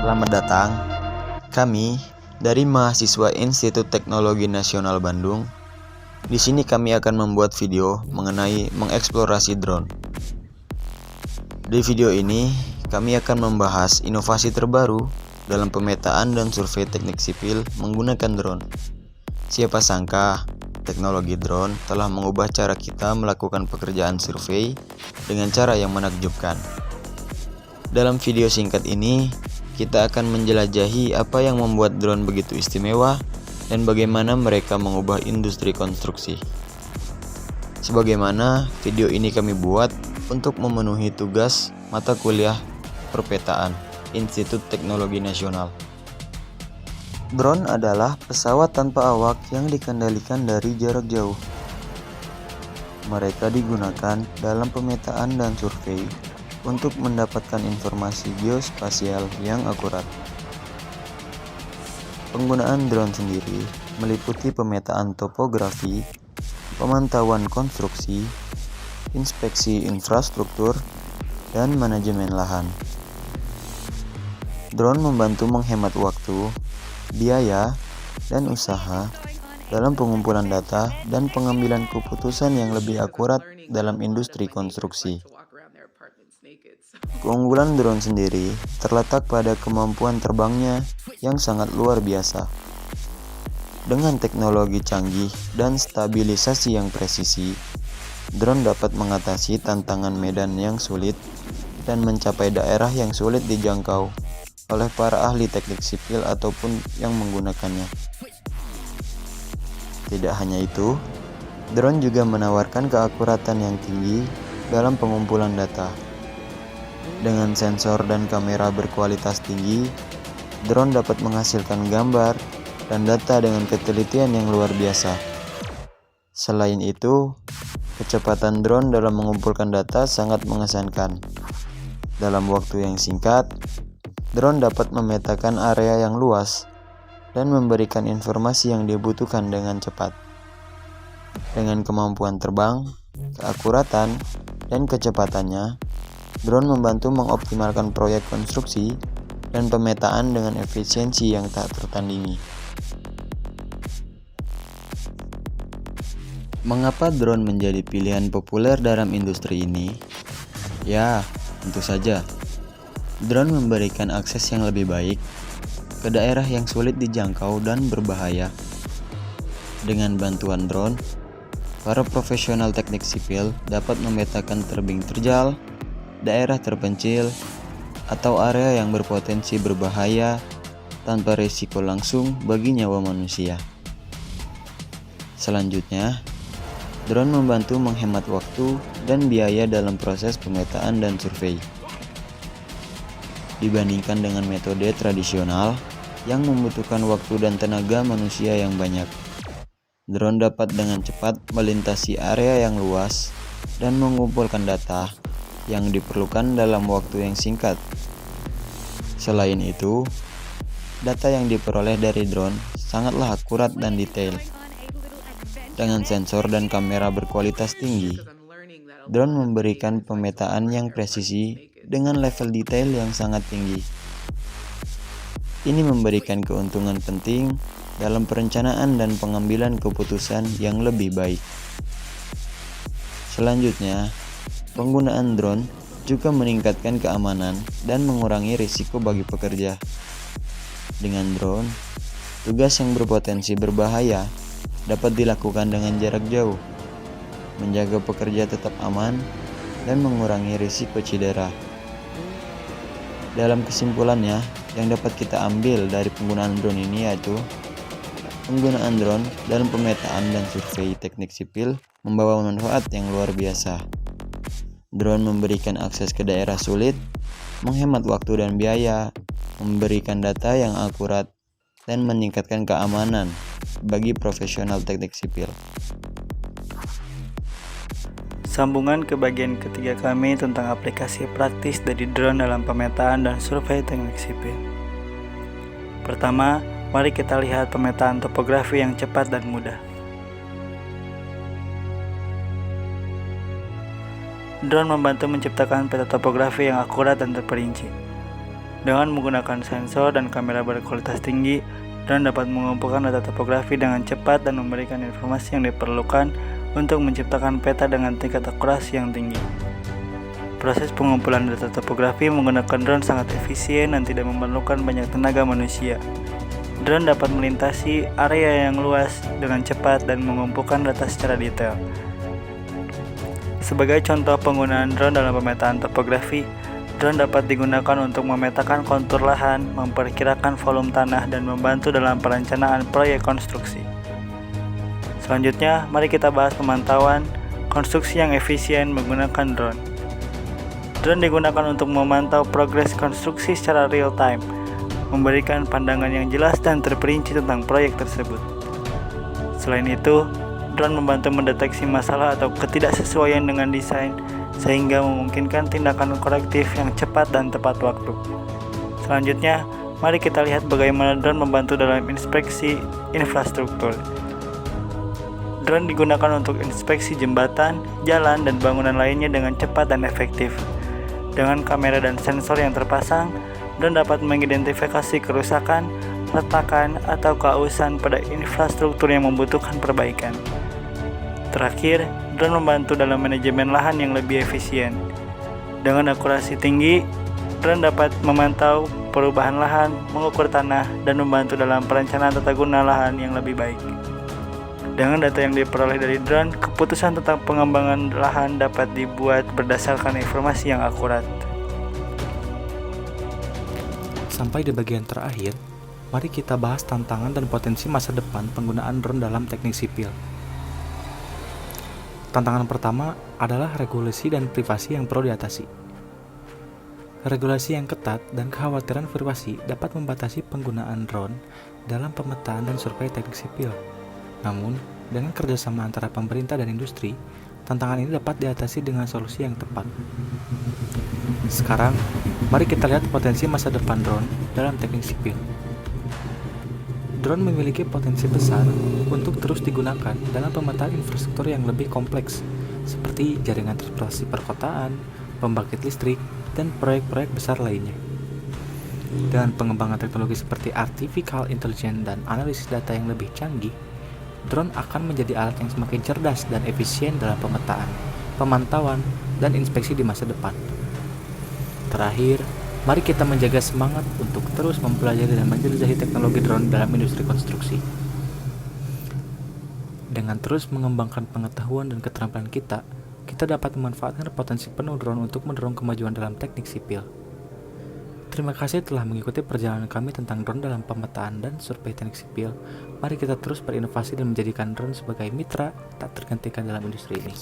Selamat datang. Kami dari mahasiswa Institut Teknologi Nasional Bandung. Di sini kami akan membuat video mengenai mengeksplorasi drone. Di video ini, kami akan membahas inovasi terbaru dalam pemetaan dan survei teknik sipil menggunakan drone. Siapa sangka, teknologi drone telah mengubah cara kita melakukan pekerjaan survei dengan cara yang menakjubkan. Dalam video singkat ini, kita akan menjelajahi apa yang membuat drone begitu istimewa dan bagaimana mereka mengubah industri konstruksi. Sebagaimana video ini kami buat untuk memenuhi tugas mata kuliah perpetaan Institut Teknologi Nasional. Drone adalah pesawat tanpa awak yang dikendalikan dari jarak jauh. Mereka digunakan dalam pemetaan dan survei untuk mendapatkan informasi geospasial yang akurat. Penggunaan drone sendiri meliputi pemetaan topografi, pemantauan konstruksi, inspeksi infrastruktur, dan manajemen lahan. Drone membantu menghemat waktu, biaya, dan usaha dalam pengumpulan data dan pengambilan keputusan yang lebih akurat dalam industri konstruksi. Keunggulan drone sendiri terletak pada kemampuan terbangnya yang sangat luar biasa. Dengan teknologi canggih dan stabilisasi yang presisi, drone dapat mengatasi tantangan medan yang sulit dan mencapai daerah yang sulit dijangkau oleh para ahli teknik sipil ataupun yang menggunakannya. Tidak hanya itu, drone juga menawarkan keakuratan yang tinggi dalam pengumpulan data. Dengan sensor dan kamera berkualitas tinggi, drone dapat menghasilkan gambar dan data dengan ketelitian yang luar biasa. Selain itu, kecepatan drone dalam mengumpulkan data sangat mengesankan. Dalam waktu yang singkat, drone dapat memetakan area yang luas dan memberikan informasi yang dibutuhkan dengan cepat. Dengan kemampuan terbang, keakuratan, dan kecepatannya, drone membantu mengoptimalkan proyek konstruksi dan pemetaan dengan efisiensi yang tak tertandingi. Mengapa drone menjadi pilihan populer dalam industri ini? Ya, tentu saja. Drone memberikan akses yang lebih baik ke daerah yang sulit dijangkau dan berbahaya. Dengan bantuan drone, para profesional teknik sipil dapat memetakan tebing terjal, daerah terpencil, atau area yang berpotensi berbahaya tanpa risiko langsung bagi nyawa manusia. Selanjutnya, drone membantu menghemat waktu dan biaya dalam proses pemetaan dan survei. Dibandingkan dengan metode tradisional yang membutuhkan waktu dan tenaga manusia yang banyak, drone dapat dengan cepat melintasi area yang luas dan mengumpulkan data yang diperlukan dalam waktu yang singkat. Selain itu, data yang diperoleh dari drone sangatlah akurat dan detail. Dengan sensor dan kamera berkualitas tinggi, drone memberikan pemetaan yang presisi dengan level detail yang sangat tinggi. Ini memberikan keuntungan penting dalam perencanaan dan pengambilan keputusan yang lebih baik. Selanjutnya, penggunaan drone juga meningkatkan keamanan dan mengurangi risiko bagi pekerja. Dengan drone, tugas yang berpotensi berbahaya dapat dilakukan dengan jarak jauh, menjaga pekerja tetap aman, dan mengurangi risiko cedera. Dalam kesimpulannya, yang dapat kita ambil dari penggunaan drone ini yaitu penggunaan drone dalam pemetaan dan survei teknik sipil membawa manfaat yang luar biasa. Drone memberikan akses ke daerah sulit, menghemat waktu dan biaya, memberikan data yang akurat, dan meningkatkan keamanan bagi profesional teknik sipil. Sambungan ke bagian ketiga kami tentang aplikasi praktis dari drone dalam pemetaan dan survei teknik sipil. Pertama, mari kita lihat pemetaan topografi yang cepat dan mudah. Drone membantu menciptakan peta topografi yang akurat dan terperinci. Dengan menggunakan sensor dan kamera berkualitas tinggi, drone dapat mengumpulkan data topografi dengan cepat dan memberikan informasi yang diperlukan untuk menciptakan peta dengan tingkat akurasi yang tinggi. Proses pengumpulan data topografi menggunakan drone sangat efisien dan tidak memerlukan banyak tenaga manusia. Drone dapat melintasi area yang luas dengan cepat dan mengumpulkan data secara detail. Sebagai contoh penggunaan drone dalam pemetaan topografi, drone dapat digunakan untuk memetakan kontur lahan, memperkirakan volume tanah, dan membantu dalam perencanaan proyek konstruksi. Selanjutnya, mari kita bahas pemantauan konstruksi yang efisien menggunakan drone. Drone digunakan untuk memantau progres konstruksi secara real time, memberikan pandangan yang jelas dan terperinci tentang proyek tersebut. Selain itu, drone membantu mendeteksi masalah atau ketidaksesuaian dengan desain, sehingga memungkinkan tindakan korektif yang cepat dan tepat waktu. Selanjutnya, mari kita lihat bagaimana drone membantu dalam inspeksi infrastruktur. Drone digunakan untuk inspeksi jembatan, jalan, dan bangunan lainnya dengan cepat dan efektif. Dengan kamera dan sensor yang terpasang, drone dapat mengidentifikasi kerusakan, retakan, atau keausan pada infrastruktur yang membutuhkan perbaikan. Terakhir, drone membantu dalam manajemen lahan yang lebih efisien. Dengan akurasi tinggi, drone dapat memantau perubahan lahan, mengukur tanah, dan membantu dalam perencanaan tata guna lahan yang lebih baik. Dengan data yang diperoleh dari drone, keputusan tentang pengembangan lahan dapat dibuat berdasarkan informasi yang akurat. Sampai di bagian terakhir, mari kita bahas tantangan dan potensi masa depan penggunaan drone dalam teknik sipil. Tantangan pertama adalah regulasi dan privasi yang perlu diatasi. Regulasi yang ketat dan kekhawatiran privasi dapat membatasi penggunaan drone dalam pemetaan dan survei teknik sipil. Namun, dengan kerjasama antara pemerintah dan industri, tantangan ini dapat diatasi dengan solusi yang tepat. Sekarang, mari kita lihat potensi masa depan drone dalam teknik sipil. Drone memiliki potensi besar untuk terus digunakan dalam pemetaan infrastruktur yang lebih kompleks, seperti jaringan transportasi perkotaan, pembangkit listrik, dan proyek-proyek besar lainnya. Dengan pengembangan teknologi seperti artificial intelligence dan analisis data yang lebih canggih, drone akan menjadi alat yang semakin cerdas dan efisien dalam pemetaan, pemantauan, dan inspeksi di masa depan. Terakhir, mari kita menjaga semangat untuk terus mempelajari dan menjelajahi teknologi drone dalam industri konstruksi. Dengan terus mengembangkan pengetahuan dan keterampilan kita dapat memanfaatkan potensi penuh drone untuk mendorong kemajuan dalam teknik sipil. Terima kasih telah mengikuti perjalanan kami tentang drone dalam pemetaan dan survei teknik sipil. Mari kita terus berinovasi dan menjadikan drone sebagai mitra tak tergantikan dalam industri ini.